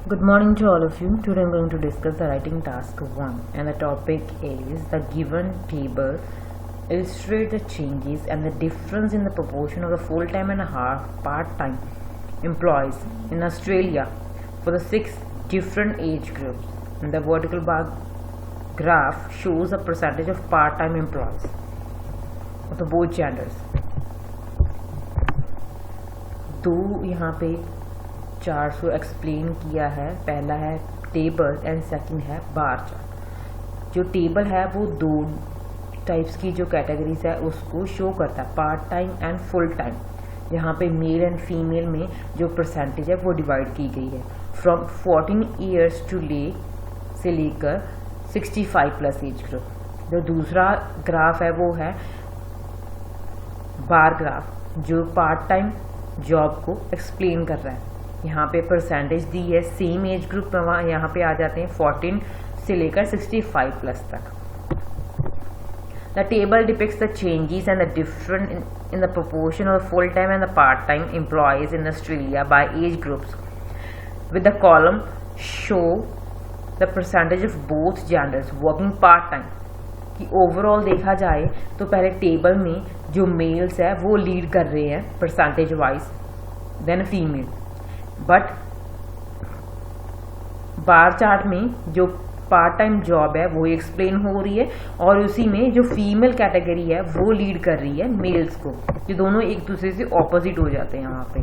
Good morning to all of you. Today I'm going to discuss the writing task 1 and the topic is the given table illustrate the changes and the difference in the proportion of the full-time and half part-time employees in Australia for the 6 different age groups. And the vertical bar graph shows the percentage of part-time employees of the both genders. दो यहाँ पे chart को explain किया है. पहला है table and second है bar chart. जो टेबल है वो दो टाइप्स की जो कैटेगरीज है उसको शो करता है, part time and full time. यहाँ पे मेल एंड फीमेल में जो परसेंटेज है वो डिवाइड की गई है फ्रॉम 14 ईयर्स से लेकर 65 प्लस एज ग्रुप. जो दूसरा ग्राफ है वो है बार ग्राफ, जो पार्ट टाइम जॉब को एक्सप्लेन कर रहा है. यहाँ पे परसेंटेज दी है सेम एज ग्रुप में, यहाँ पे आ जाते हैं 14 से लेकर 65 प्लस तक. The table depicts the changes and the different in the proportion of full time and the part time employees in Australia bye age groups with the column show the percentage of both genders working part time. कि overall देखा जाए तो पहले table में जो mails है वो lead कर रहे हैं percentage wise, then female. But bar chart में जो पार्ट टाइम जॉब है वो एक्सप्लेन हो रही है और उसी में जो फीमेल कैटेगरी है वो लीड कर रही है मेल्स को. ये दोनों एक दूसरे से ऑपोजिट हो जाते हैं यहाँ पे.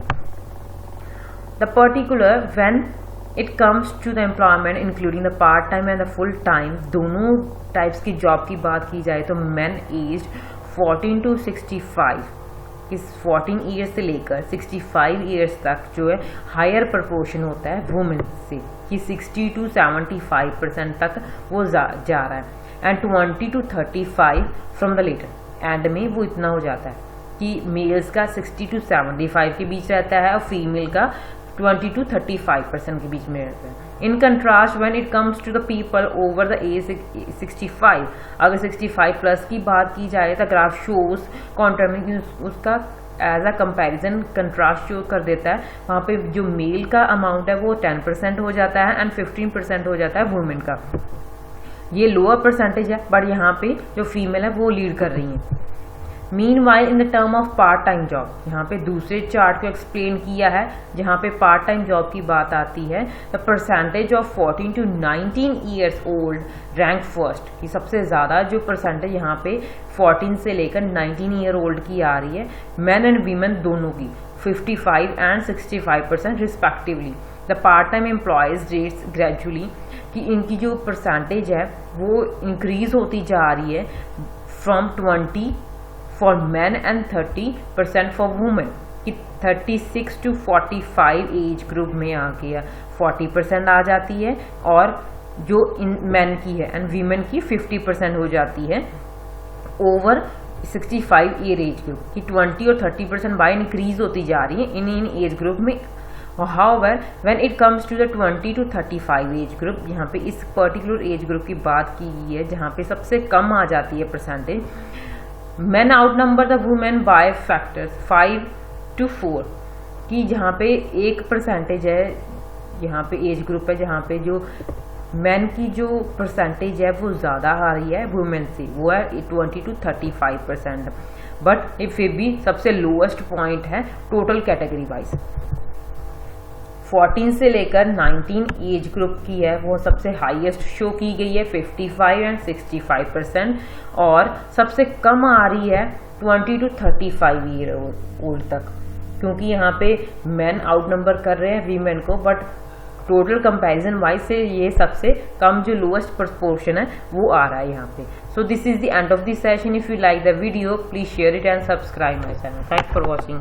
The particular when it comes to the employment including the part time and the full time, दोनों टाइप्स की जॉब की बात की जाए तो मैन एज 14 टू 65 इस 14 ईयर्स से लेकर 65 ईयर्स तक जो है हायर प्रपोर्शन होता है वुमेन से, कि 60 टू 75% तक वो जा रहा है. And 20 to 35 from the latter end में वो इतना हो जाता है कि मेल्स का 60 टू 75 के बीच रहता है और फीमेल का 20 टू 35% के बीच में रहता है. In contrast when it comes to the people over the age 65, अगर 65 प्लस की बात की जाए तो ग्राफ शोज कॉन्ट्रास्ट, उसका as a comparison contrast show कर देता है. वहाँ पे जो मेल का अमाउंट है वो 10% हो जाता है एंड 15% हो जाता है वुमेन का. ये लोअर परसेंटेज है बट यहाँ पे जो फीमेल है वो लीड कर रही है. Meanwhile in the term of part time job, यहाँ पे दूसरे चार्ट को एक्सप्लेन किया है जहाँ पे पार्ट टाइम जॉब की बात आती है. The percentage of 14 to 19 years old rank first, कि सबसे ज़्यादा जो परसेंटेज यहाँ पे 14 से लेकर 19 ईयर ओल्ड की आ रही है. मैन एंड वीमेन दोनों की 55 and 65% respectively. The part time employees rates gradually, कि इनकी जो परसेंटेज है वो इंक्रीज होती जा रही है from 20 for man and 30% for women, कि 36 टू 45 एज ग्रुप में आ गया 40% आ जाती है और जो इन मैन की है एंड वीमेन की 50% हो जाती है ओवर 65 ईयर एज ग्रुप, कि 20 और 30% बाय इंक्रीज होती जा रही है इन एज ग्रुप में. However, when it comes to the 20 to 35 age group, यहाँ पे इस पर्टिकुलर एज ग्रुप की बात की गई है जहाँ पे सबसे कम आ जाती है percentage. Men outnumber the women by factors 5 to 4, कि जहाँ पे एक परसेंटेज है, यहाँ पे एज ग्रुप है जहाँ पे जो मैन की जो परसेंटेज है वो ज़्यादा आ रही है वुमेन से, वो है 20 टू 35%. बट ये फिर भी सबसे लोएस्ट पॉइंट है टोटल कैटेगरी वाइज. 14 से लेकर 19 एज ग्रुप की है वो सबसे हाईएस्ट शो की गई है 55 एंड 65%, और सबसे कम आ रही है 20 टू 35 ईयर ओल्ड तक, क्योंकि यहाँ पे मैन आउट नंबर कर रहे हैं वीमेन को. बट टोटल कंपैरिजन वाइज से ये सबसे कम जो लोएस्ट प्रपोर्शन है वो आ रहा है यहाँ पे. So this is the end of this session. If you like the video please share it and subscribe my channel. Thanks for watching.